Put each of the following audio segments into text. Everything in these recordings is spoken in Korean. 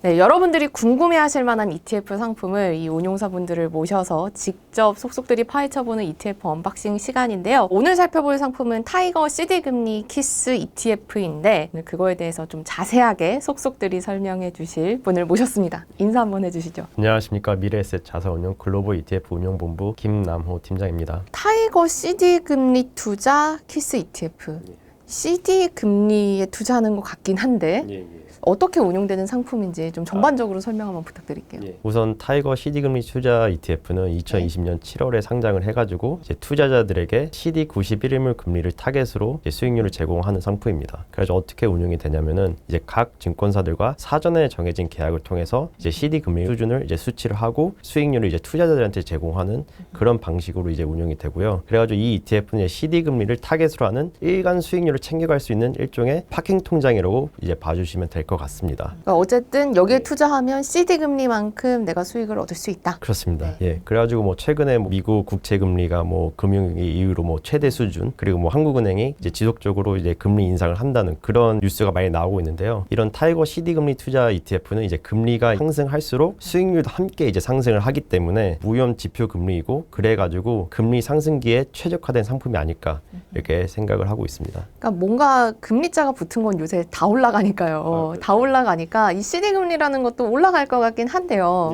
네, 여러분들이 궁금해하실 만한 ETF 상품을 이 운용사분들을 모셔서 직접 속속들이 파헤쳐보는 ETF 언박싱 시간인데요. 오늘 살펴볼 상품은 타이거 CD금리 키스 ETF인데 그거에 대해서 좀 자세하게 속속들이 설명해 주실 분을 모셨습니다. 인사 한번 해주시죠. 안녕하십니까. 미래에셋 자산운용 글로벌 ETF 운용본부 김남호 팀장입니다. 타이거 CD금리 투자 키스 ETF. CD금리에 투자하는 것 같긴 한데 어떻게 운용되는 상품인지 좀 전반적으로 설명 한번 부탁드릴게요. 우선 타이거 CD금리 투자 ETF는 2020년 7월에 상장을 해가지고 이제 투자자들에게 CD 91일물 금리를 타겟으로 이제 수익률을 제공하는 상품입니다. 그래서 어떻게 운용이 되냐면은 이제 각 증권사들과 사전에 정해진 계약을 통해서 이제 CD 금리 수준을 이제 수치를 하고 수익률을 이제 투자자들한테 제공하는 그런 방식으로 이제 운용이 되고요. 그래가지고 이 ETF는 CD 금리를 타겟으로 하는 일간 수익률을 챙겨갈 수 있는 일종의 파킹 통장이라고 이제 봐주시면 될 것 같습니다. 그러니까 어쨌든 여기에 투자하면 CD 금리만큼 내가 수익을 얻을 수 있다. 그렇습니다. 예, 그래가지고 뭐 최근에 뭐 미국 국채 금리가 뭐 금융위기 이후로 뭐 최대 수준, 그리고 뭐 한국은행이 이제 지속적으로 이제 금리 인상을 한다는 그런 뉴스가 많이 나오고 있는데요. 이런 타이거 CD 금리 투자 ETF는 이제 금리가 상승할수록 수익률도 함께 이제 상승을 하기 때문에 무위험 지표 금리이고, 그래가지고 금리 상승기에 최적화된 상품이 아닐까 이렇게 생각을 하고 있습니다. 그러니까 뭔가 금리자가 붙은 건 요새 다 올라가니까요. 다 올라가니까 이 CD 금리라는 것도 올라갈 것 같긴 한데요.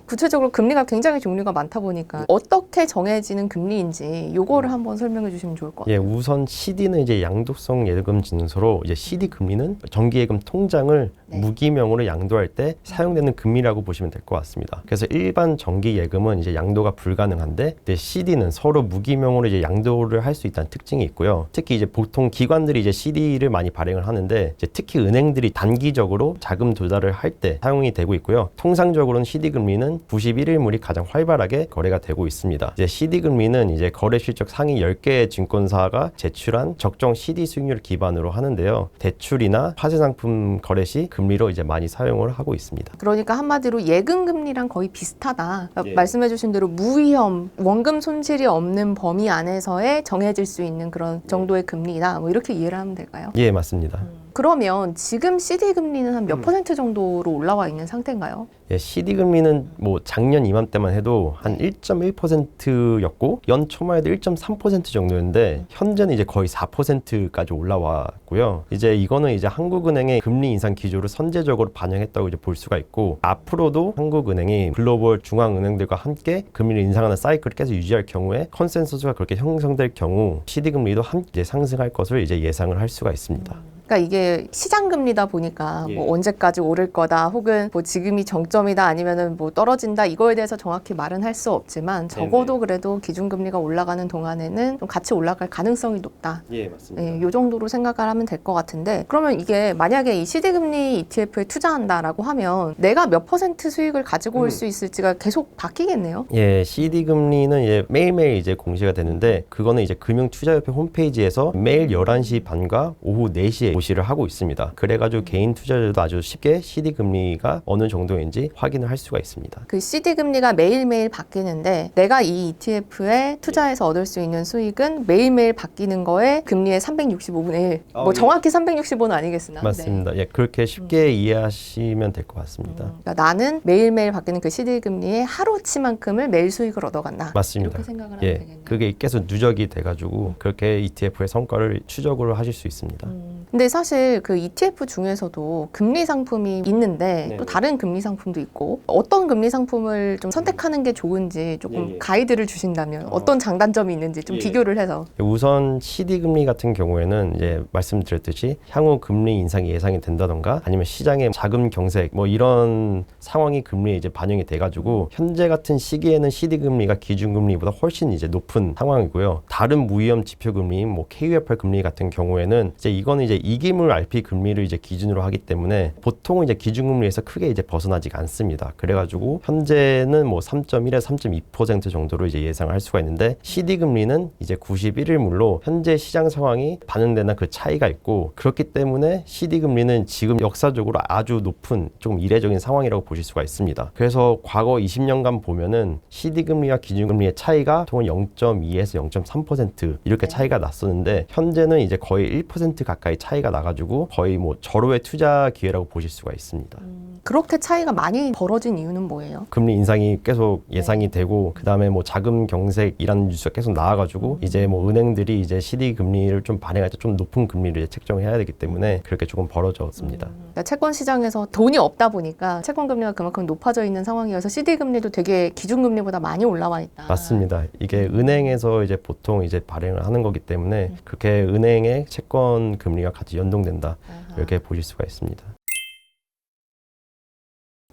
구체적으로 금리가 굉장히 종류가 많다 보니까 어떻게 정해지는 금리인지 요거를 한번 설명해 주시면 좋을 것 같아요. 예, 우선 CD는 이제 양도성 예금 진흥소로 이제 CD 금리는 정기예금 통장을 무기명으로 양도할 때 사용되는 금리라고 보시면 될 것 같습니다. 그래서 일반 정기 예금은 이제 양도가 불가능한데 CD는 서로 무기명으로 이제 양도를 할 수 있다는 특징이 있고요. 특히 이제 보통 기관들이 이제 CD를 많이 발행을 하는데 이제 특히 은행들이 단기적으로 자금 조달을 할 때 사용이 되고 있고요. 통상적으로는 CD 금리는 91일물이 가장 활발하게 거래가 되고 있습니다. 이제 CD 금리는 이제 거래 실적 상위 10개의 증권사가 제출한 적정 CD 수익률을 기반으로 하는데요. 대출이나 화재 상품 거래 시 금리로 이제 많이 사용을 하고 있습니다. 그러니까 한마디로 예금 금리랑 거의 비슷하다. 그러니까 말씀해 주신 대로 무위험, 원금 손실이 없는 범위 안에서의 정해질 수 있는 그런 정도의 금리다. 뭐 이렇게 이해를 하면 될까요? 예, 맞습니다. 그러면 지금 CD 금리는 한 몇 퍼센트 정도로 올라와 있는 상태인가요? 예, CD 금리는 뭐 작년 이맘때만 해도 한 1.1%였고 연초만 해도 1.3% 정도였는데 현재는 이제 거의 4%까지 올라왔고요. 이제 이거는 이제 한국은행의 금리 인상 기조를 선제적으로 반영했다고 이제 볼 수가 있고, 앞으로도 한국은행이 글로벌 중앙은행들과 함께 금리를 인상하는 사이클을 계속 유지할 경우에 컨센서스가 그렇게 형성될 경우 CD 금리도 함께 이제 상승할 것을 이제 예상을 할 수가 있습니다. 그러니까 이게 시장 금리다 보니까 뭐 언제까지 오를 거다, 혹은 뭐 지금이 정점이다, 아니면은 뭐 떨어진다, 이거에 대해서 정확히 말은 할 수 없지만 적어도 그래도 기준 금리가 올라가는 동안에는 좀 같이 올라갈 가능성이 높다. 예, 맞습니다. 이 정도로 생각을 하면 될 것 같은데, 그러면 이게 만약에 이 CD 금리 ETF에 투자한다라고 하면 내가 몇 % 수익을 가지고 올 수 있을지가 계속 바뀌겠네요. 예, CD 금리는 이제 매일매일 이제 공시가 되는데, 그거는 이제 금융투자협회 홈페이지에서 매일 11시 반과 오후 4시에 공시를 하고 있습니다. 그래가지고 개인 투자자들도 아주 쉽게 CD 금리가 어느 정도인지 확인을 할 수가 있습니다. 그 CD 금리가 매일매일 바뀌는데 내가 이 ETF에 투자해서 얻을 수 있는 수익은 매일매일 바뀌는 거에 금리의 365분의 1. 뭐 정확히 365는 아니겠으나. 맞습니다. 예, 그렇게 쉽게 이해하시면 될 것 같습니다. 그러니까 나는 매일매일 바뀌는 그 CD 금리의 하루치만큼을 매일 수익을 얻어간다. 맞습니다. 이렇게 생각을 하면 예, 되겠네요. 그게 계속 누적이 돼가지고 그렇게 ETF의 성과를 추적을 하실 수 있습니다. 근데 사실 그 ETF 중에서도 금리 상품이 있는데 또 다른 금리 상품도 있고, 어떤 금리 상품을 좀 선택하는 게 좋은지 조금 가이드를 주신다면 어떤 장단점이 있는지 좀 비교를 해서. 우선 CD 금리 같은 경우에는 이제 말씀드렸듯이 향후 금리 인상이 예상이 된다던가 아니면 시장의 자금 경색 뭐 이런 상황이 금리에 이제 반영이 돼가지고 현재 같은 시기에는 CD 금리가 기준 금리보다 훨씬 이제 높은 상황이고요. 다른 무위험 지표 금리인 뭐 KUFR 금리 같은 경우에는 이제 이거는 이제 이기물 RP 금리를 이제 기준으로 하기 때문에 보통은 이제 기준금리에서 크게 이제 벗어나지가 않습니다. 그래가지고 현재는 뭐 3.1에서 3.2% 정도로 이제 예상할 수가 있는데, CD 금리는 이제 91일물로 현재 시장 상황이 반영되는 그 차이가 있고, 그렇기 때문에 CD 금리는 지금 역사적으로 아주 높은 조금 이례적인 상황이라고 보실 수가 있습니다. 그래서 과거 20년간 보면은 CD 금리와 기준금리의 차이가 보통 0.2에서 0.3% 이렇게 차이가 났었는데, 현재는 이제 거의 1% 가까이 차이가 차이가 나가지고 거의 뭐 절호의 투자 기회라고 보실 수가 있습니다. 그렇게 차이가 많이 벌어진 이유는 뭐예요? 금리 인상이 계속 예상이 되고 그다음에 뭐 자금 경색이라는 뉴스가 계속 나와가지고 이제 뭐 은행들이 이제 CD 금리를 좀 발행할 때 좀 높은 금리를 이제 책정해야 되기 때문에 그렇게 조금 벌어졌습니다. 그러니까 채권 시장에서 돈이 없다 보니까 채권 금리가 그만큼 높아져 있는 상황이어서 CD 금리도 되게 기준 금리보다 많이 올라와 있다. 맞습니다. 이게 은행에서 이제 보통 이제 발행을 하는 거기 때문에 그렇게 은행의 채권 금리가 같이 연동된다 이렇게 보실 수가 있습니다.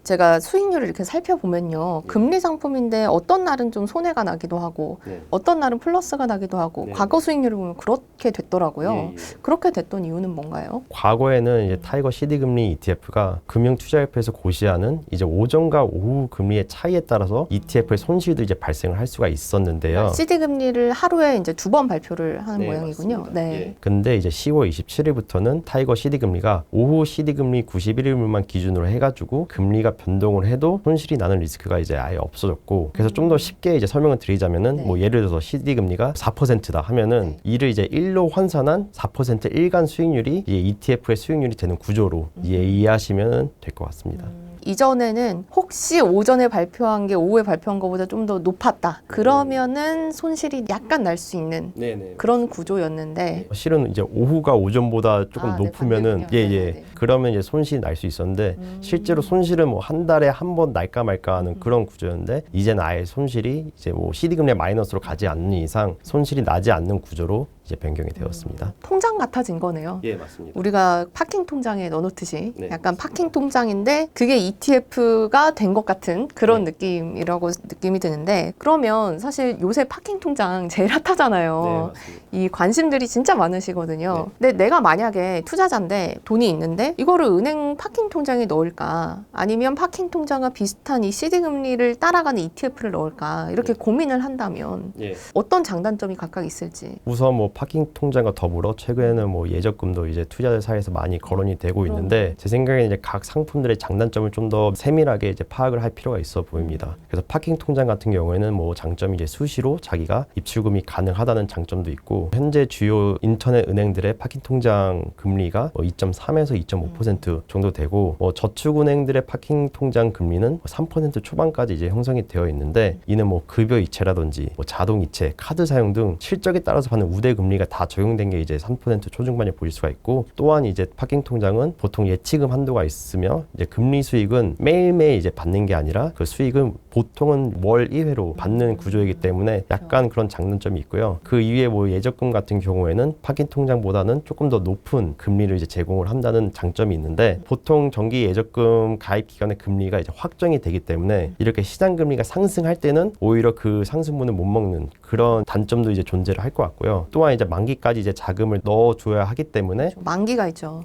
제가 수익률을 이렇게 살펴보면요. 금리 상품인데 어떤 날은 좀 손해가 나기도 하고 어떤 날은 플러스가 나기도 하고 과거 수익률을 보면 그렇게 됐더라고요. 그렇게 됐던 이유는 뭔가요? 과거에는 이제 타이거 CD 금리 ETF가 금융투자협회에서 고시하는 이제 오전과 오후 금리의 차이에 따라서 ETF의 손실도 이제 발생을 할 수가 있었는데요. CD 금리를 하루에 이제 2번 발표를 하는 모양이군요. 맞습니다. 네. 근데 이제 10월 27일부터는 타이거 CD 금리가 오후 CD 금리 91일만 기준으로 해가지고 금리가 변동을 해도 손실이 나는 리스크가 이제 아예 없어졌고 그래서 좀 더 쉽게 이제 설명을 드리자면은 뭐 예를 들어서 CD 금리가 4%다 하면은 이를 이제 1로 환산한 4% 일간 수익률이 이제 ETF의 수익률이 되는 구조로 이해하시면 될 것 같습니다. 이전에는 혹시 오전에 발표한 게 오후에 발표한 것보다 좀 더 높았다. 그러면은 손실이 약간 날 수 있는 그런 구조였는데 실은 이제 오후가 오전보다 조금 높으면은 반대군요. 그러면 이제 손실이 날 수 있었는데 실제로 손실은 뭐 한 달에 한 번 날까 말까 하는 그런 구조였는데 이제는 아예 손실이 이제 뭐 CD 금리 마이너스로 가지 않는 이상 손실이 나지 않는 구조로 이제 변경이 되었습니다. 통장 같아진 거네요. 예, 맞습니다. 우리가 파킹 통장에 넣어놓듯이 네. 약간 파킹 통장인데 그게 ETF가 된 것 같은 그런 느낌이 드는데 그러면 사실 요새 파킹 통장 제일 핫하잖아요. 맞습니다. 이 관심들이 진짜 많으시거든요. 근데 내가 만약에 투자자인데 돈이 있는데 이거를 은행 파킹 통장에 넣을까 아니면 파킹 통장과 비슷한 이 CD 금리를 따라가는 ETF를 넣을까 이렇게 고민을 한다면 어떤 장단점이 각각 있을지. 우선 뭐 파킹 통장과 더불어 최근에는 뭐 예적금도 이제 투자자 사이에서 많이 거론이 되고 있는데 제 생각에는 이제 각 상품들의 장단점을 좀 더 세밀하게 이제 파악을 할 필요가 있어 보입니다. 그래서 파킹 통장 같은 경우에는 뭐 장점이 이제 수시로 자기가 입출금이 가능하다는 장점도 있고 현재 주요 인터넷 은행들의 파킹 통장 금리가 뭐 2.3에서 2.5% 정도 되고 뭐 저축은행들의 파킹 통장 금리는 3% 초반까지 이제 형성이 되어 있는데 이는 뭐 급여 이체라든지 뭐 자동 이체, 카드 사용 등 실적에 따라서 받는 우대 금리가 다 적용된 게 이제 3% 초중반에 보일 수가 있고 또한 이제 파킹 통장은 보통 예치금 한도가 있으며 이제 금리 수익은 매일매일 이제 받는 게 아니라 그 수익은 보통은 월 1회로 받는 구조이기 때문에 약간 그런 장단점이 있고요. 그 이외에 뭐 예적금 같은 경우에는 파킹 통장보다는 조금 더 높은 금리를 이제 제공을 한다는 장점이 있는데 보통 정기 예적금 가입 기간의 금리가 이제 확정이 되기 때문에 이렇게 시장 금리가 상승할 때는 오히려 그 상승분을 못 먹는 그런 단점도 이제 존재를 할 것 같고요. 또한 이제 만기까지 이제 자금을 넣어줘야 하기 때문에 만기가 있죠.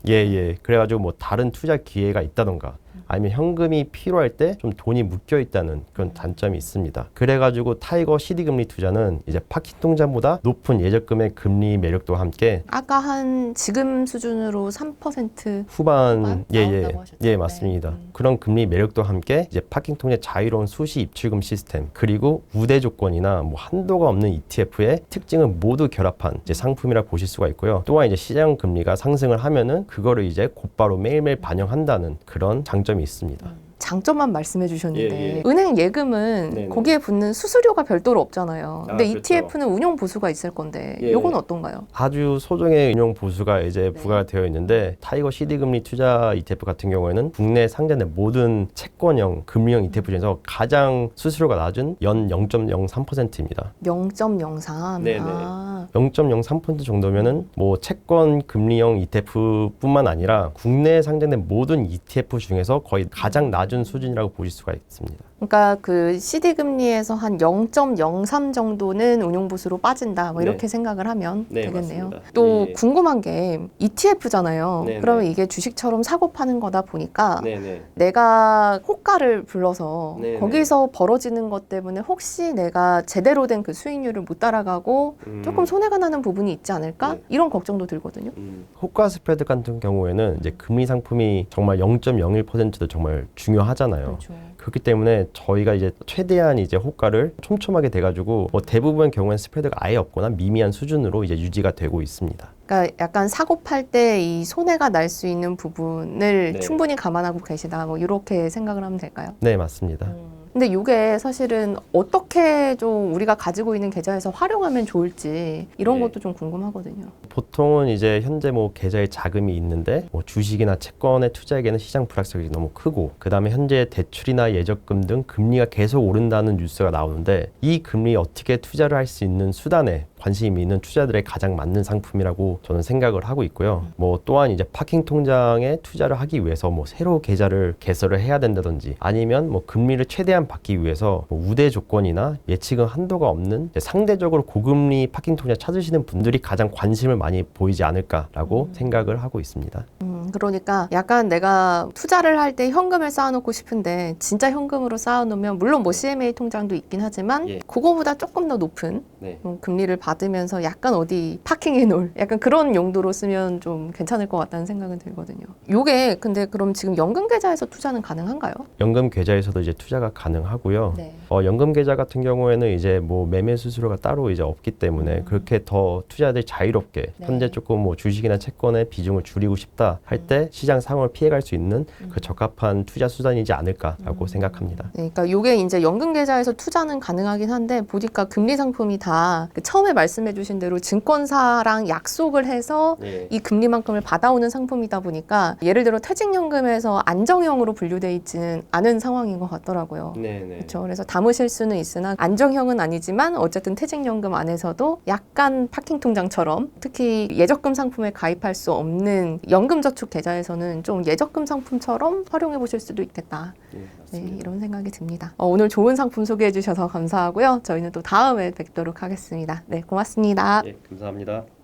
그래가지고 뭐 다른 투자 기회가 있다던가 아니면 현금이 필요할 때 좀 돈이 묶여 있다는 그런 단점이 있습니다. 그래가지고 타이거 CD 금리 투자는 이제 파킹 통장보다 높은 예적금의 금리 매력도와 함께 아까 한 지금 수준으로 3% 후반 나온다고 하셨죠? 맞습니다. 그런 금리 매력도와 함께 이제 파킹 통장의 자유로운 수시 입출금 시스템 그리고 우대 조건이나 뭐 한도가 없는 ETF의 특징을 모두 결합한 이제 상품이라 보실 수가 있고요. 또한 이제 시장 금리가 상승을 하면은 그거를 이제 곧바로 매일매일 반영한다는 그런 장점이 있습니다. 장점만 말씀해 주셨는데 은행 예금은 거기에 붙는 수수료가 별도로 없잖아요. 근데 그렇죠. ETF는 운용 보수가 있을 건데 이건 어떤가요? 아주 소정의 운용 보수가 이제 부과가 되어 있는데 타이거 CD 금리 투자 ETF 같은 경우에는 국내 상장된 모든 채권형 금리형 ETF 중에서 가장 수수료가 낮은 연 0.03%입니다. 0.03. 0.03% 정도면은 뭐 채권 금리형 ETF뿐만 아니라 국내에 상장된 모든 ETF 중에서 거의 가장 낮은 수준이라고 보실 수가 있습니다. 그러니까 그 CD 금리에서 한 0.03 정도는 운용 보수로 빠진다. 뭐 이렇게 생각을 하면 되겠네요. 맞습니다. 또 궁금한 게 ETF잖아요. 네네. 그러면 이게 주식처럼 사고 파는 거다 보니까 내가 호가를 불러서 거기서 벌어지는 것 때문에 혹시 내가 제대로 된 그 수익률을 못 따라가고 조금 손해가 나는 부분이 있지 않을까? 이런 걱정도 들거든요. 호가 스프레드 같은 경우에는 이제 금리 상품이 정말 0.01%도 정말 중요하잖아요. 그렇죠. 그렇기 때문에 저희가 이제 최대한 이제 호가를 촘촘하게 돼가지고 뭐 대부분 경우에는 스프레드가 아예 없거나 미미한 수준으로 이제 유지가 되고 있습니다. 그러니까 약간 사고 팔 때 이 손해가 날 수 있는 부분을 네. 충분히 감안하고 계시다. 뭐 이렇게 생각을 하면 될까요? 네, 맞습니다. 근데 이게 사실은 어떻게 좀 우리가 가지고 있는 계좌에서 활용하면 좋을지 이런 네. 것도 좀 궁금하거든요. 보통은 이제 현재 뭐 계좌에 자금이 있는데 뭐 주식이나 채권에 투자하기에는 시장 불확실성이 너무 크고 그다음에 현재 대출이나 예적금 등 금리가 계속 오른다는 뉴스가 나오는데 이 금리에 어떻게 투자를 할 수 있는 수단에 관심이 있는 투자들에 가장 맞는 상품이라고 저는 생각을 하고 있고요. 뭐 또한 이제 파킹 통장에 투자를 하기 위해서 뭐 새로 계좌를 개설을 해야 된다든지 아니면 뭐 금리를 최대한 받기 위해서 뭐 우대 조건이나 예측은 한도가 없는 상대적으로 고금리 파킹 통장 찾으시는 분들이 가장 관심을 많이 보이지 않을까라고 생각을 하고 있습니다. 그러니까 약간 내가 투자를 할 때 현금을 쌓아놓고 싶은데 진짜 현금으로 쌓아놓으면 물론 뭐 CMA 통장도 있긴 하지만 예. 그거보다 조금 더 높은 네. 금리를 받으면서 약간 어디 파킹해 놓을 약간 그런 용도로 쓰면 좀 괜찮을 것 같다는 생각은 들거든요. 요게 근데 그럼 지금 연금 계좌에서 투자는 가능한가요? 연금 계좌에서도 이제 투자가 가능하고요. 네. 연금 계좌 같은 경우에는 이제 뭐 매매 수수료가 따로 이제 없기 때문에 그렇게 더 투자자들이 자유롭게 네. 현재 조금 뭐 주식이나 채권의 비중을 줄이고 싶다 할 때 시장 상황을 피해갈 수 있는 그 적합한 투자 수단이지 않을까라고 생각합니다. 네, 그러니까 요게 이제 연금 계좌에서 투자는 가능하긴 한데 보니까 금리 상품이 다그 처음에 말씀해주신 대로 증권사랑 약속을 해서 이 금리만큼을 받아오는 상품이다 보니까 예를 들어 퇴직연금에서 안정형으로 분류돼 있지는 않은 상황인 것 같더라고요. 네네. 그렇죠. 그래서 담으실 수는 있으나 안정형은 아니지만 어쨌든 퇴직연금 안에서도 약간 파킹 통장처럼 특히 예적금 상품에 가입할 수 없는 연금저축 계좌에서는 좀 예적금 상품처럼 활용해 보실 수도 있겠다. 네, 이런 생각이 듭니다. 오늘 좋은 상품 소개해 주셔서 감사하고요. 저희는 또 다음에 뵙도록 하겠습니다. 네, 고맙습니다. 네, 감사합니다.